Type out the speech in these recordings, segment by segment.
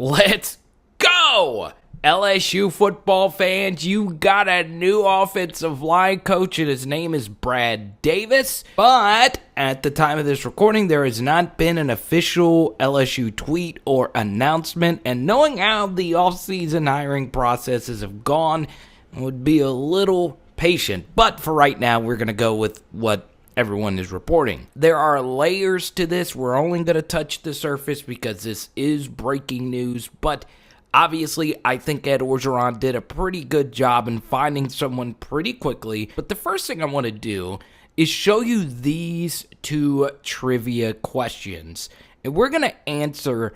Let's go! LSU football fans, you got a new offensive line coach, and his name is Brad Davis. But at the time of this recording, there has not been an official LSU tweet or announcement. And knowing how the offseason hiring processes have gone, I would be a little patient. But for right now, we're going to go with what everyone is reporting. There are layers to this. We're only going to touch the surface because this is breaking news. But obviously, I think Ed Orgeron did a pretty good job in finding someone pretty quickly. But the first thing I want to do is show you these two trivia questions. And we're going to answer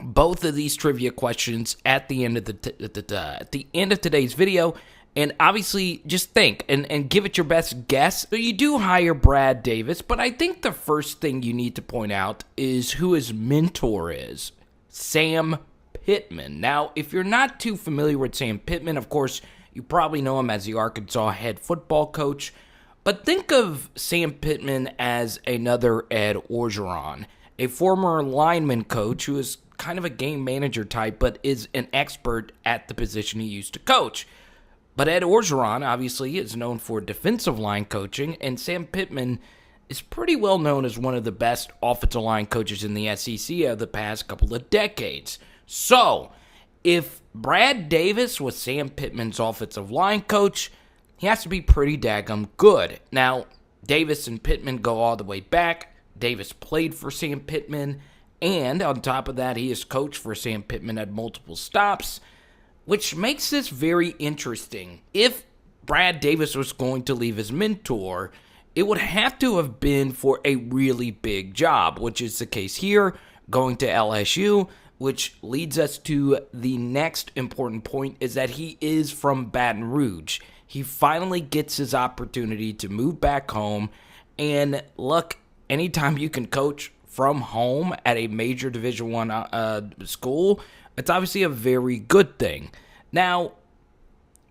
both of these trivia questions at the end of the end of today's video. And obviously, just think and give it your best guess. So you do hire Brad Davis, but I think the first thing you need to point out is who his mentor is, Sam Pittman. Now, if you're not too familiar with Sam Pittman, of course, you probably know him as the Arkansas head football coach. But think of Sam Pittman as another Ed Orgeron, a former lineman coach who is kind of a game manager type, but is an expert at the position he used to coach. But Ed Orgeron, obviously, is known for defensive line coaching, and Sam Pittman is pretty well known as one of the best offensive line coaches in the SEC of the past couple of decades. So, if Brad Davis was Sam Pittman's offensive line coach, he has to be pretty daggum good. Now, Davis and Pittman go all the way back. Davis played for Sam Pittman, and on top of that, he has coached for Sam Pittman at multiple stops, which makes this very interesting. If Brad Davis was going to leave his mentor, it would have to have been for a really big job, which is the case here, going to LSU, which leads us to the next important point, is that he is from Baton Rouge. He finally gets his opportunity to move back home, and look, anytime you can coach from home at a major Division I school, it's obviously a very good thing. Now,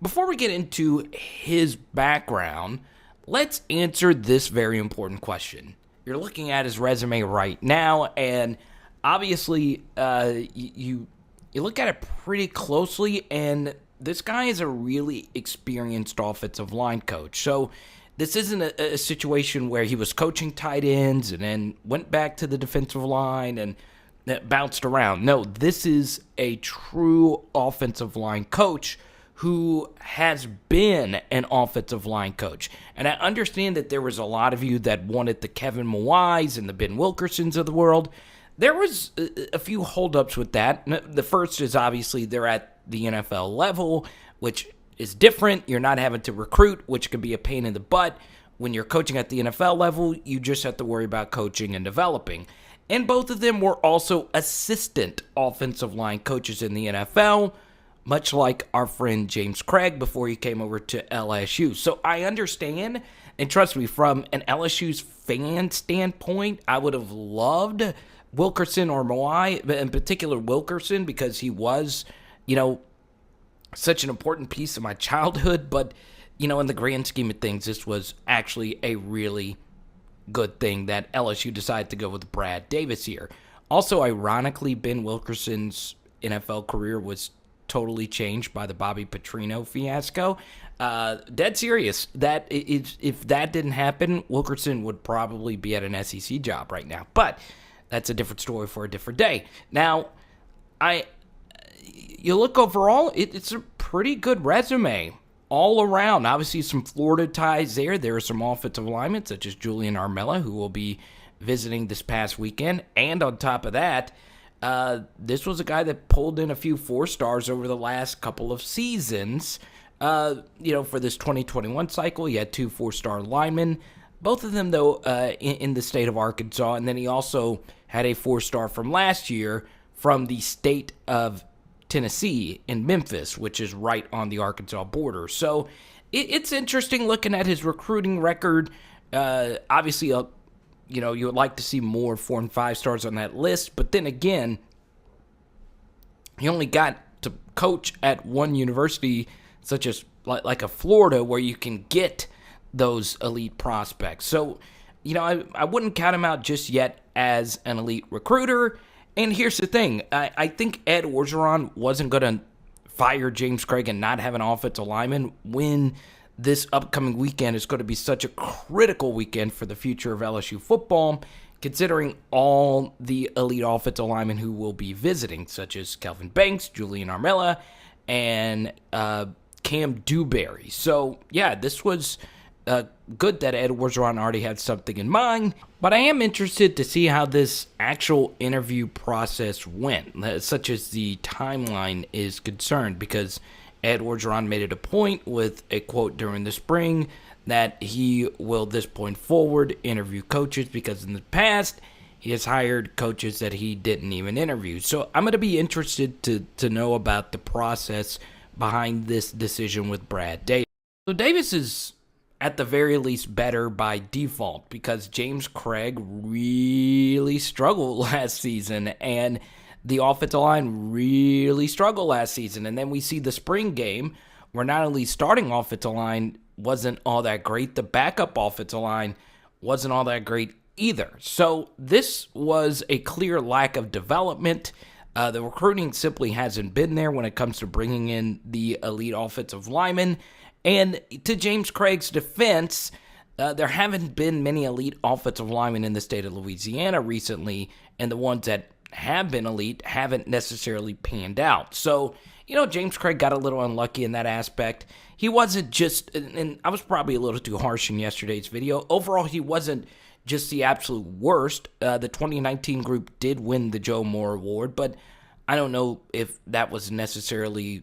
before we get into his background, let's answer this very important question. You're looking at his resume right now, and obviously, you look at it pretty closely, and this guy is a really experienced offensive line coach. So this isn't a situation where he was coaching tight ends and then went back to the defensive line and bounced around. No, this is a true offensive line coach who has been an offensive line coach. And I understand that there was a lot of you that wanted the Kevin Mawaes and the Ben Wilkersons of the world. There was a few holdups with that. The first is obviously they're at the NFL level, which is different. You're not having to recruit, which can be a pain in the butt. When you're coaching at the NFL level, you just have to worry about coaching and developing. And both of them were also assistant offensive line coaches in the NFL, much like our friend James Cregg before he came over to LSU. So I understand, and trust me, from an LSU's fan standpoint, I would have loved Wilkerson or Mawae, in particular Wilkerson, because he was, such an important piece of my childhood. But, in the grand scheme of things, this was actually a really good thing that LSU decided to go with Brad Davis here. Also, ironically, Ben Wilkerson's NFL career was totally changed by the Bobby Petrino fiasco. Dead serious. That if that didn't happen, Wilkerson would probably be at an SEC job right now. But that's a different story for a different day. Now, you look overall, it's a pretty good resume all around. Obviously, some Florida ties there. There are some offensive linemen, such as Julian Armella, who will be visiting this past weekend. And on top of that, this was a guy that pulled in a few 4-stars over the last couple of seasons. For this 2021 cycle, he had 2 4-star linemen. Both of them, though, in the state of Arkansas. And then he also had a 4-star from last year from the state of Tennessee in Memphis, which is right on the Arkansas border. So it's interesting looking at his recruiting record. Obviously, you would like to see more 4 and 5 stars on that list. But then again, he only got to coach at one university, such as like a Florida, where you can get those elite prospects. So, I wouldn't count him out just yet as an elite recruiter. And here's the thing. I think Ed Orgeron wasn't going to fire James Cregg and not have an offensive lineman when this upcoming weekend is going to be such a critical weekend for the future of LSU football, considering all the elite offensive linemen who will be visiting, such as Kelvin Banks, Julian Armella, and Cam Dewberry. So, yeah, this was good that Ed Orgeron already had something in mind, but I am interested to see how this actual interview process went, such as the timeline is concerned, because Ed Orgeron made it a point with a quote during the spring that he will, this point forward, interview coaches, because in the past, he has hired coaches that he didn't even interview. So I'm going to be interested to know about the process behind this decision with Brad Davis. So Davis is at the very least better by default, because James Cregg really struggled last season, and the offensive line really struggled last season. And then we see the spring game where not only starting offensive line wasn't all that great, the backup offensive line wasn't all that great either. So this was a clear lack of development. The recruiting simply hasn't been there when it comes to bringing in the elite offensive linemen. And to James Craig's defense, there haven't been many elite offensive linemen in the state of Louisiana recently, and the ones that have been elite haven't necessarily panned out. So, James Cregg got a little unlucky in that aspect. He wasn't just, and I was probably a little too harsh in yesterday's video. Overall, he wasn't just the absolute worst. The 2019 group did win the Joe Moore Award, but I don't know if that was necessarily,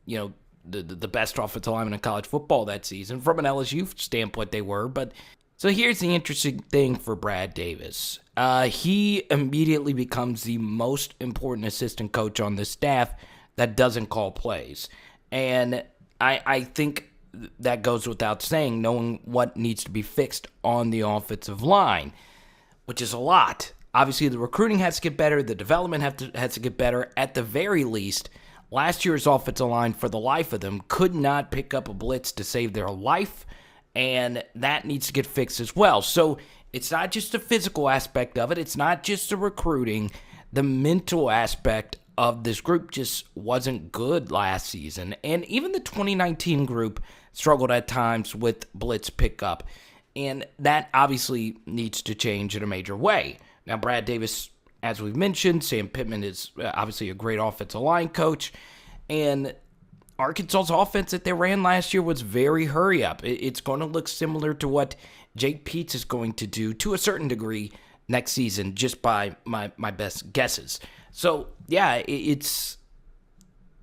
the best offensive lineman in college football that season. From an LSU standpoint, they were. But so here's the interesting thing for Brad Davis. He immediately becomes the most important assistant coach on the staff that doesn't call plays. And I think that goes without saying, knowing what needs to be fixed on the offensive line, which is a lot. Obviously, the recruiting has to get better. The development has to get better. At the very least, last year's offensive line, for the life of them, could not pick up a blitz to save their life, and that needs to get fixed as well. So it's not just the physical aspect of it. It's not just the recruiting. The mental aspect of this group just wasn't good last season. And even the 2019 group struggled at times with blitz pickup, and that obviously needs to change in a major way. Now, Brad Davis, as we've mentioned, Sam Pittman is obviously a great offensive line coach, and Arkansas's offense that they ran last year was very hurry-up. It's going to look similar to what Jake Peetz is going to do to a certain degree next season, just by my best guesses. So, yeah, it's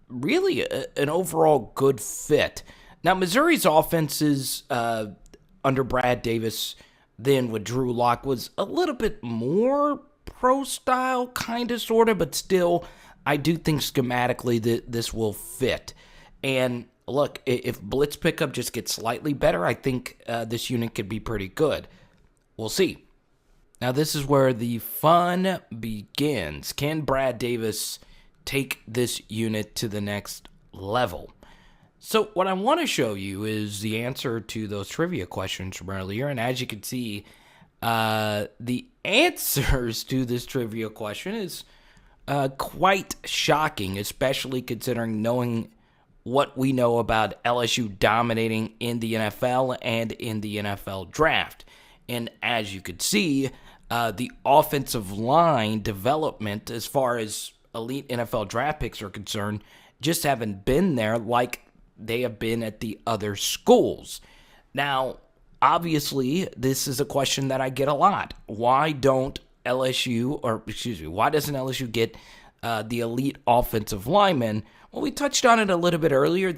really an overall good fit. Now, Missouri's offenses under Brad Davis than with Drew Lock was a little bit more pro-style, kind of, sort of, but still, I do think schematically that this will fit. And look, if blitz pickup just gets slightly better, I think this unit could be pretty good. We'll see. Now, this is where the fun begins. Can Brad Davis take this unit to the next level? So what I want to show you is the answer to those trivia questions from earlier. And as you can see, the answers to this trivia question is quite shocking, especially considering knowing what we know about LSU dominating in the NFL and in the NFL draft. And as you could see, the offensive line development, as far as elite NFL draft picks are concerned, just haven't been there like they have been at the other schools. Now, obviously, this is a question that I get a lot. Why doesn't LSU get the elite offensive linemen? Well, we touched on it a little bit earlier.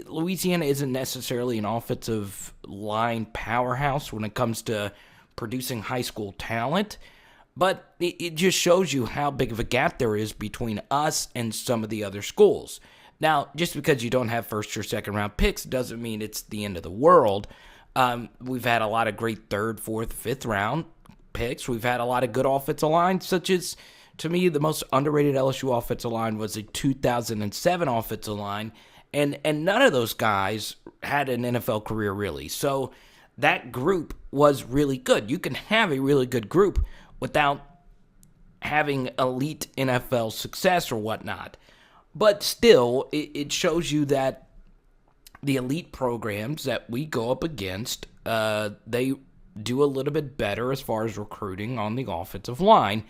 Louisiana isn't necessarily an offensive line powerhouse when it comes to producing high school talent, but it just shows you how big of a gap there is between us and some of the other schools. Now, just because you don't have first or second round picks doesn't mean it's the end of the world. We've had a lot of great third, fourth, fifth round picks. We've had a lot of good offensive lines, such as, to me, the most underrated LSU offensive line was a 2007 offensive line, and none of those guys had an NFL career, really. So that group was really good. You can have a really good group without having elite NFL success or whatnot. But still, it shows you that the elite programs that we go up against, they do a little bit better as far as recruiting on the offensive line.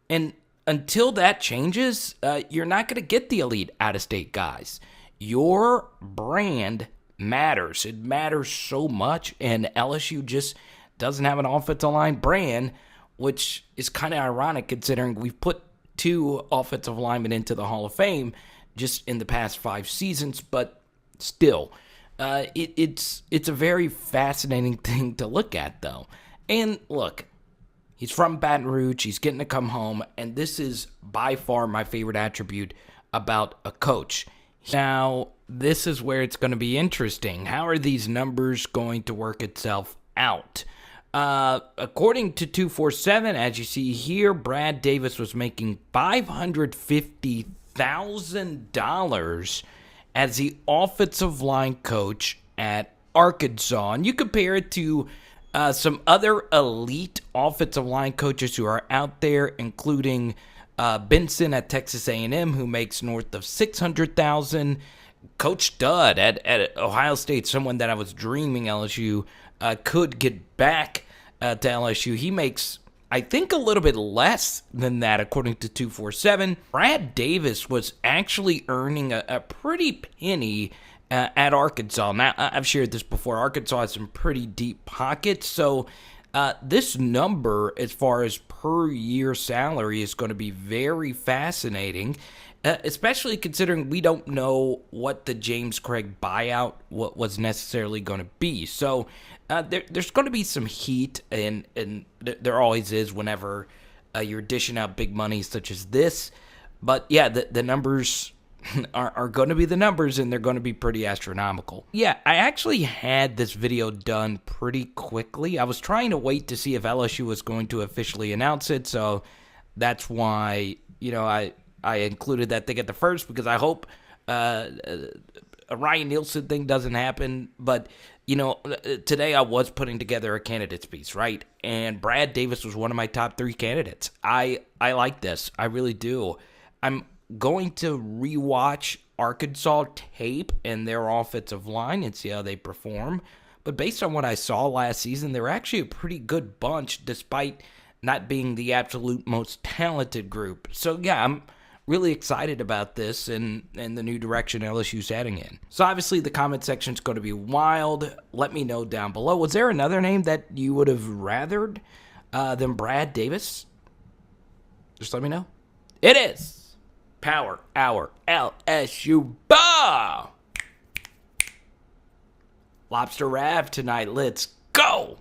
And until that changes, you're not going to get the elite out-of-state guys. Your brand matters. It matters so much, and LSU just doesn't have an offensive line brand, which is kind of ironic considering we've put 2 offensive linemen into the Hall of Fame just in the past 5 seasons, but still, it's a very fascinating thing to look at, though. And look, he's from Baton Rouge, he's getting to come home, and this is by far my favorite attribute about a coach. Now, this is where it's going to be interesting. How are these numbers going to work itself out? According to 247, as you see here, Brad Davis was making $550,000 as the offensive line coach at Arkansas. And you compare it to some other elite offensive line coaches who are out there, including Benson at Texas A&M, who makes north of $600,000. Coach Dudd at Ohio State, someone that I was dreaming LSU could get back to LSU. He makes, I think, a little bit less than that, according to 247. Brad Davis was actually earning a pretty penny at Arkansas. Now, I've shared this before. Arkansas has some pretty deep pockets, so this number, as far as per year salary, is going to be very fascinating, especially considering we don't know what the James Cregg buyout was necessarily going to be. So there's going to be some heat, and there always is whenever you're dishing out big money such as this. But yeah, the numbers are going to be the numbers, and they're going to be pretty astronomical. Yeah, I actually had this video done pretty quickly. I was trying to wait to see if LSU was going to officially announce it, so that's why, I included that thing at the first, because I hope a Ryan Nielsen thing doesn't happen. But, today I was putting together a candidates piece, right? And Brad Davis was one of my top 3 candidates. I like this. I really do. I'm going to rewatch Arkansas tape and their offensive line and see how they perform. But based on what I saw last season, they're actually a pretty good bunch, despite not being the absolute most talented group. So yeah, I'm really excited about this and the new direction LSU's heading in. So obviously the comment section is going to be wild. Let me know down below. Was there another name that you would have rathered than Brad Davis? Just let me know. It is Power Hour LSU Ball. Lobster Rav tonight. Let's go.